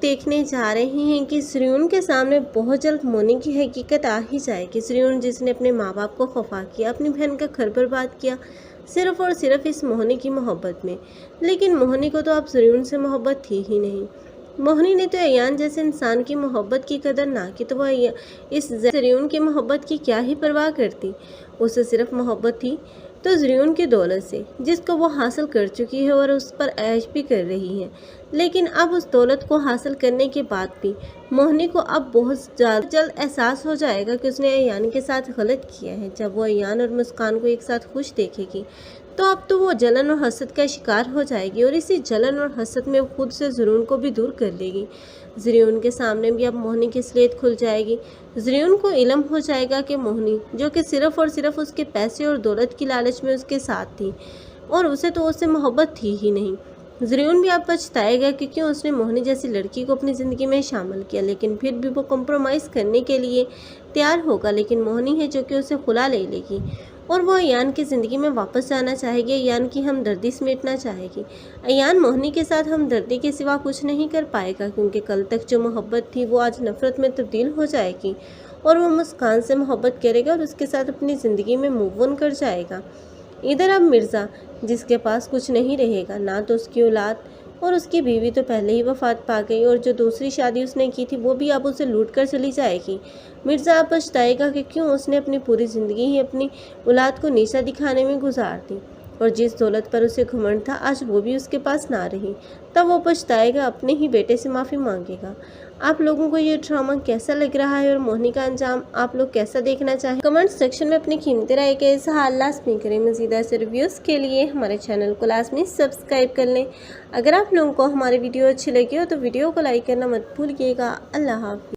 देखने जा रहे हैं कि श्रीउन के सामने बहुत जल्द मोनी की हकीकत आ ही जाएगी। श्रीउन जिसने अपने माँ बाप को खफा किया, अपनी बहन का घर बर्बाद किया, सिर्फ और सिर्फ इस मोहनी की मोहब्बत में। लेकिन मोहनी को तो अब श्रीउन से मोहब्बत थी ही नहीं। मोहनी ने तो अयान जैसे इंसान की मोहब्बत की कदर ना की तो वह इस श्रीउन की मोहब्बत की क्या ही परवाह करती। उसे सिर्फ मोहब्बत थी तो ज़रियून की दौलत से, जिसको वो हासिल कर चुकी है और उस पर ऐश भी कर रही है। लेकिन अब उस दौलत को हासिल करने के बाद भी मोहनी को अब बहुत जल्द एहसास हो जाएगा कि उसने अयान के साथ गलत किया है। जब वो अयान और मुस्कान को एक साथ खुश देखेगी तो अब तो वो जलन और हसद का शिकार हो जाएगी और इसी जलन और हसद में वो खुद से ज़रियून को भी दूर कर लेगी। ज़रियून के सामने भी अब मोहनी की स्लेट खुल जाएगी। ज़रियून को इल्म हो जाएगा कि मोहनी जो कि सिर्फ़ और सिर्फ उसके पैसे और दौलत की लालच में उसके साथ थी और उसे तो उससे मोहब्बत थी ही नहीं। ज़रियून भी अब पछताएगा कि क्यों उसने मोहनी जैसी लड़की को अपनी ज़िंदगी में शामिल किया। लेकिन फिर भी वो कॉम्प्रोमाइज़ करने के लिए तैयार होगा। लेकिन मोहनी है जो कि उसे खुला ले लेगी और वो अयान की ज़िंदगी में वापस जाना चाहेगी, अयान की हमदर्दी समेटना चाहेगी। अयान मोहनी के साथ हमदर्दी के सिवा कुछ नहीं कर पाएगा क्योंकि कल तक जो मोहब्बत थी वो आज नफ़रत में तब्दील हो जाएगी और वो मुस्कान से मोहब्बत करेगा और उसके साथ अपनी ज़िंदगी में मूव ऑन कर जाएगा। इधर अब मिर्ज़ा जिसके पास कुछ नहीं रहेगा, ना तो उसकी औलाद और उसकी बीवी तो पहले ही वफात पा गई और जो दूसरी शादी उसने की थी वो भी अब उसे लूट कर चली जाएगी। मिर्ज़ा अब पछताएगा कि क्यों उसने अपनी पूरी ज़िंदगी ही अपनी औलाद को नीचा दिखाने में गुजार दी और जिस दौलत पर उसे घमंड था आज वो भी उसके पास ना रही। तब वो पछताएगा, अपने ही बेटे से माफ़ी मांगेगा। आप लोगों को ये ड्रामा कैसा लग रहा है और मोहनी का अंजाम आप लोग कैसा देखना चाहें, कमेंट सेक्शन में अपनी कीमती राय का इज़हार लाज़मी करें। मज़ीद ऐसे रिव्यूज़ के लिए हमारे चैनल को लाज़मी सब्सक्राइब कर लें। अगर आप लोगों को हमारी वीडियो अच्छी लगी हो तो वीडियो को लाइक करना मत भूलिएगा। अल्लाह हाफ़िज़।